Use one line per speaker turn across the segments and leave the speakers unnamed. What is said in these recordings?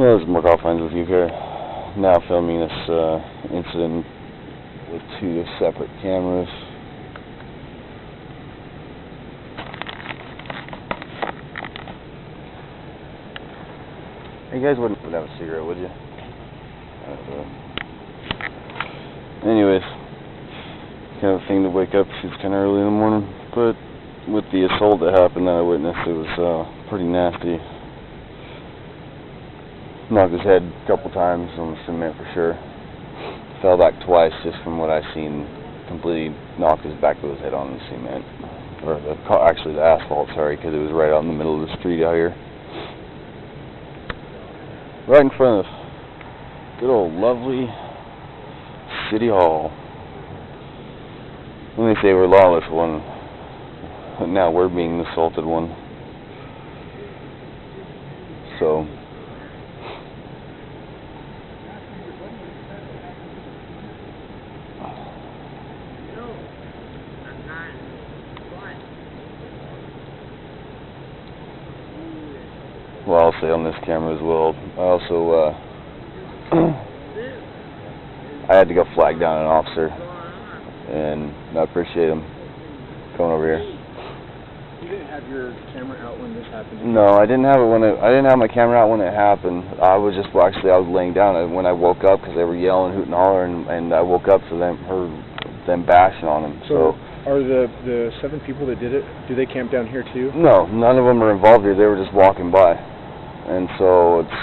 Well, this is Mark Offlines with UCARE. Now filming this incident with two separate cameras. You guys wouldn't have a cigarette, would you? Anyways, kind of a thing to wake up. It's kind of early in the morning, but with the assault that happened that I witnessed, it was pretty nasty. Knocked his head a couple times on the cement for sure. Fell back twice just from what I've seen. Completely knocked his back of his head on the cement, or actually the asphalt. Sorry, because it was right out in the middle of the street out here, right in front of good old lovely City Hall. When they say we're lawless one, now we're being the assaulted one. So. Well, I'll say on this camera as well. I also, I had to go flag down an officer, and I appreciate him coming over here.
You didn't have your camera out when this happened?
No, I didn't have it when I didn't have my camera out when it happened. I was just I was laying down when I woke up because they were yelling, hooting, and hollering, and I woke up to heard them bashing on him. So
are the 7 people that did it? Do they camp down here too?
No, none of them are involved here. They were just walking by. And so it's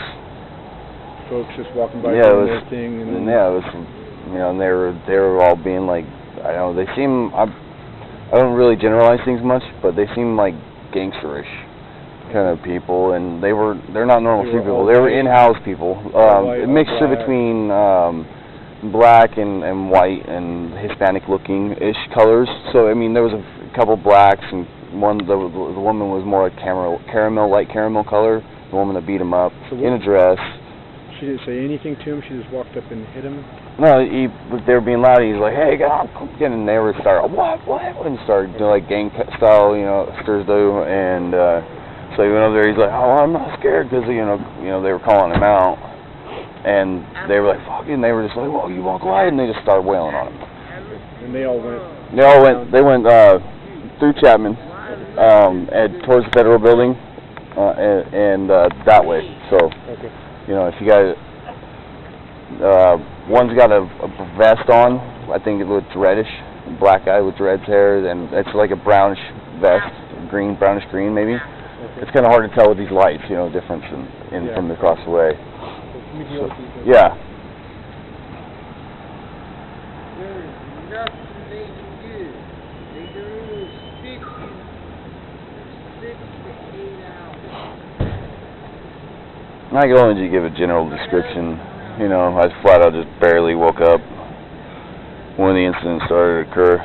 folks just walking by
doing
their thing, and then
it was, and they were all being like, I don't know, they seem, I don't really generalize things much, but they seem like gangsterish kind of people, and they're not normal street people. They were in-house people, a mixture between black and white and Hispanic-looking-ish colors. So I mean, there was a couple blacks, and the woman was more a light caramel color. The woman that beat him up in a dress.
She didn't say anything to him. She just walked up and hit him.
No, they were being loud. He's like, "Hey, get on!" And they were started what, and started doing like gang style, stirs do. And so he went over there. He's like, "Oh, I'm not scared," because they were calling him out, and they were like, "Fuck," and they were just like, "Well, you won't lie," and they just started wailing on him.
And they went
through Chapman, towards the Federal Building. And that way. So,
okay.
If you got one's got a vest on. I think it looks reddish, black guy with dreads hair, and it's like a brownish vest, brownish green maybe. Okay. It's kind of hard to tell with these lights, difference from across the way. So, yeah. I can only give a general description. I flat out just barely woke up when the incident started to occur.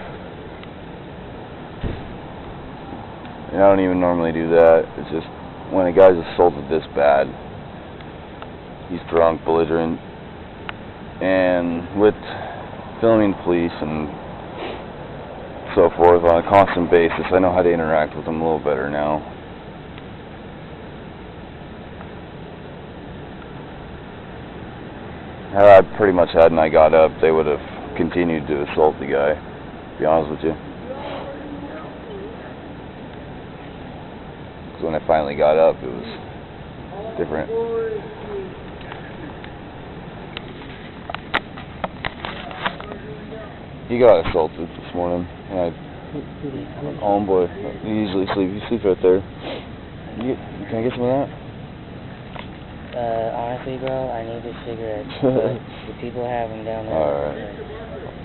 And I don't even normally do that. It's just when a guy's assaulted this bad, he's drunk, belligerent, and with filming police and so forth on a constant basis, I know how to interact with them a little better now. Pretty much hadn't I got up, they would have continued to assault the guy, to be honest with you. Because when I finally got up, it was different. He got assaulted this morning. Oh boy, he usually sleeps right there. Can I get some of that?
Honestly, bro, I need a cigarette. The people have them down there.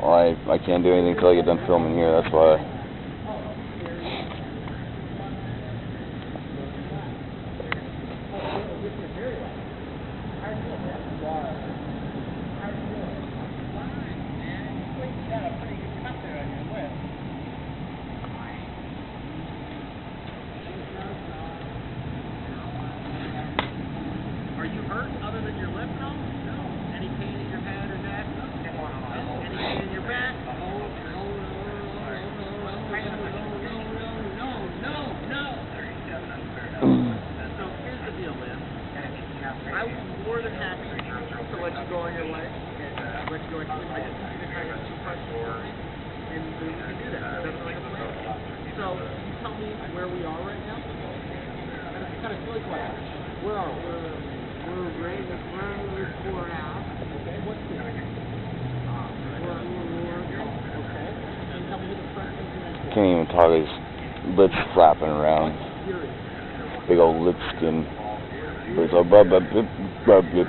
Alright. Well, I can't do anything until I get done filming here, that's why.
Other than your lip, no? Any pain in your head or neck? Any pain in your back? I just have 2 questions, and we can do that. That's like a plan. So, can you tell me where we are right now? It's kind of silly question. Where are we?
We're right in front of the courthouse.
Okay, what's this?
We're Morgan.
Okay. And tell me who the president is.
Can't even talk. His lips flapping around.
Serious.
Big old lip skin. But it's all blah, blah, blah, blah, blah,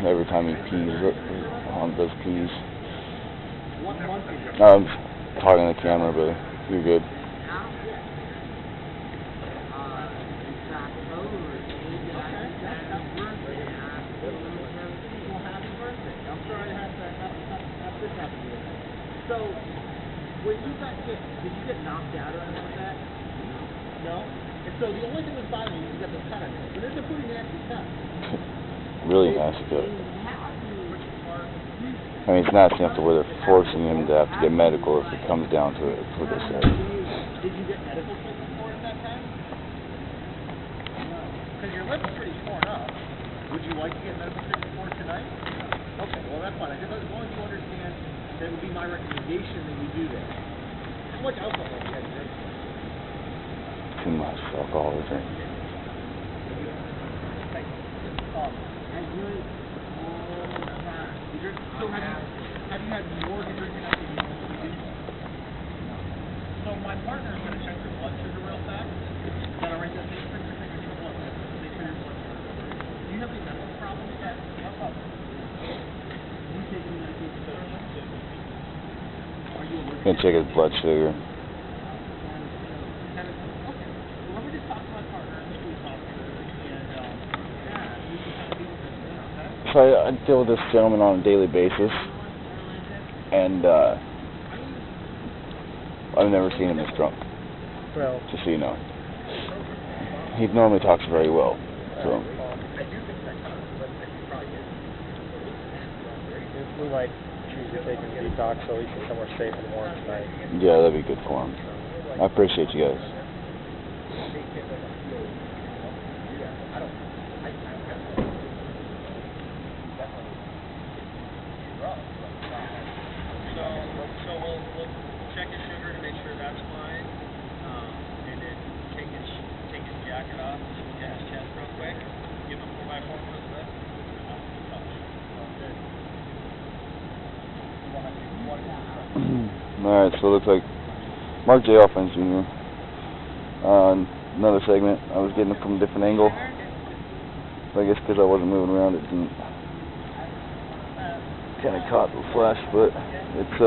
every time he pees, on those pees.
What month is it?
I'm talking to the camera, but you're good.
So, when you got hit, did you get knocked out or anything like that? No? And so the only thing that's bothering you is you got this cut on it. But it's a pretty nasty cut.
Really nasty cut. I mean, it's nasty enough to where they're forcing him to have to get medical if it comes down to it, for this side.
Did you get medical treatment for it at that time? No. Because your lip is pretty torn up. Would you like to get medical treatment for it tonight? Okay, well that's fine. As long as you understand, that would be my recommendation that you do that. How much alcohol have you had to drink?
Too much alcohol to drink.
So have you had more to drink than you normally do? So my partner is going to check your blood sugar real fast. Is that alright? Take your blood sugar. Make sure your blood sugar. Do you have any medical problems yet? No problem. Do you take any medication? Are you allergic?
Gonna check his blood sugar.
Okay. Well, let me just talk to my partner and see what we can kind of deal with this, okay?
So I deal with this gentleman on a daily basis, and I've never seen him this drunk.
Well,
Just so you know, he normally talks very well. So
we might choose to take him to detox so he's somewhere safe and warm tonight.
yeah, that'd be good for him. I appreciate you guys.
So we'll check his sugar to make sure that's fine, and then take his jacket off, look at his chest real quick, give him a 4x4 for his lip.
Alright, so it looks like Mark J. Offense Jr. Another segment. I was getting it from a different angle. I guess because I wasn't moving around, it didn't kind of caught the flash, but it's,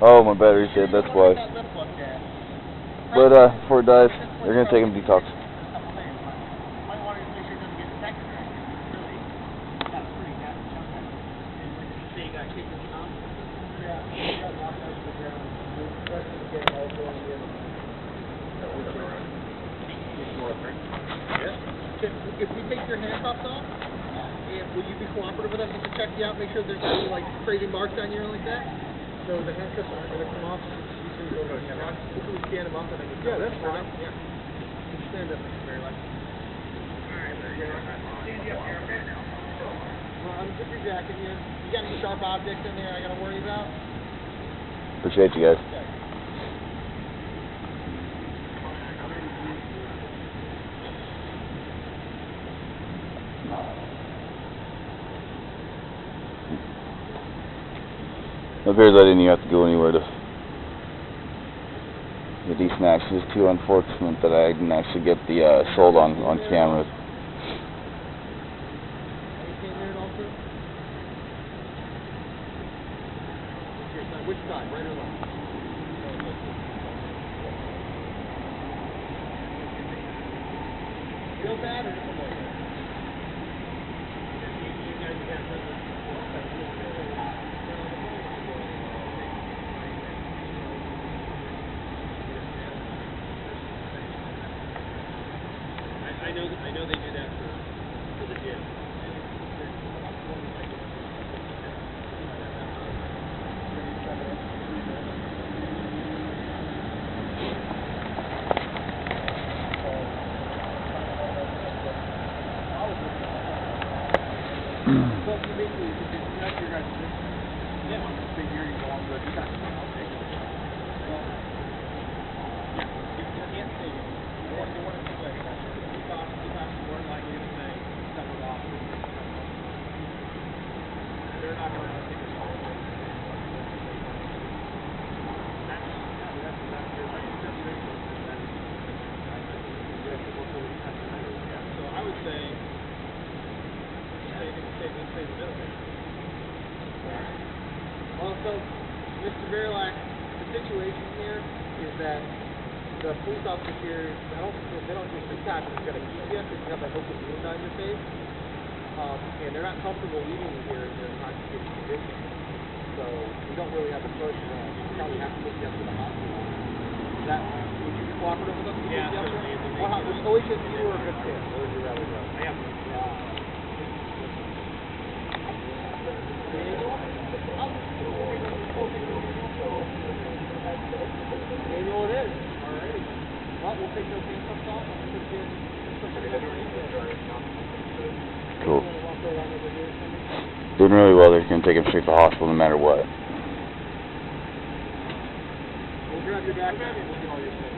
oh, my battery's dead, that's why. But, before it dies, they're going to take him to detox.
If we take your handcuffs off, will you be cooperative with us just to check you out, make sure there's any like crazy marks on you or anything like that? So the handcuffs aren't going to come off. You can go to the camera. Can we stand them up and I can that's fine. Yeah. You can stand up, Mr. Fairlight. Alright, stand you up here, okay? Well, unzip your jacket here. You got any sharp objects in there I got to worry about?
Appreciate you guys.
Okay.
It appears I didn't even have to go anywhere to get these snacks. It's just too unfortunate that I didn't actually get the sold on camera.
Which side, right or left? Feel bad or just a little? I know they do that for the gym. So basically, you can your guys' figure you go on good track. You can't say it. You want to two ways. Two times more likely to say that we're lost. They're not going to want to take a shot. So I would say, stay the middle. Also, Mr. Verlac, the situation here is that the police officers here, they don't just attack, they've got to keep you, because you have that open wound on your face. And they're not comfortable leaving you here in your intoxicated condition. So we don't really have a choice of that. We probably have to get you up to the hospital. Would you be cooperative with us to get you up there? Well, Alicia, you were a good kid. Where would you rather go? I am. Manual it is. Alrighty. Well, we'll take those handcuffs off and we'll put you in.
Cool. Doing really well. They're going to take him straight to the hospital no matter what.
We'll grab your backpack and we'll get all your stuff.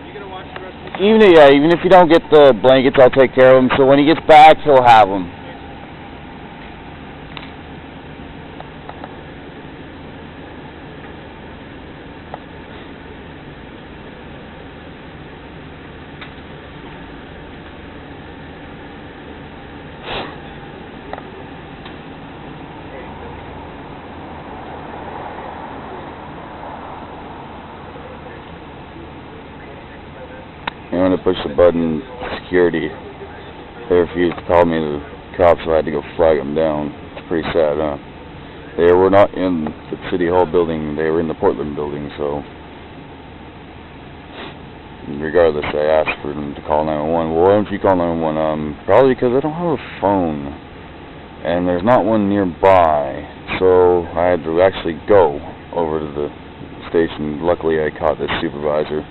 You gonna watch the rest of the
Even if you don't get the blankets, I'll take care of him. So when he gets back, he'll have them. And when I pushed the button, security, they refused to call me the cops, so I had to go flag them down. It's pretty sad, huh? They were not in the City Hall building, they were in the Portland building, so regardless, I asked for them to call 911. Well, why don't you call 911? Probably because I don't have a phone, and there's not one nearby, so I had to actually go over to the station. Luckily, I caught this supervisor,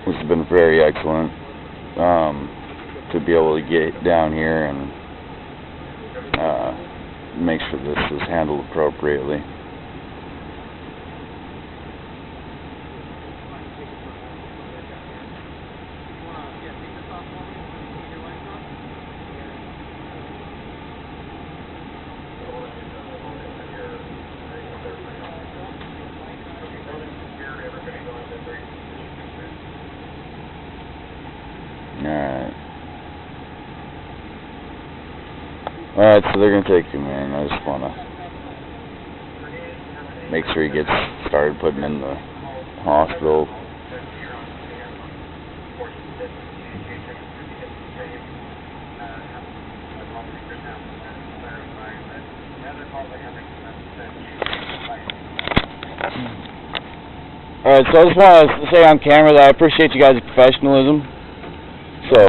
which has been very excellent, to be able to get down here and make sure this is handled appropriately. Alright, so they're gonna take him in. I just wanna make sure he gets started putting in the hospital. Alright, so I just want to say on camera that I appreciate you guys' professionalism.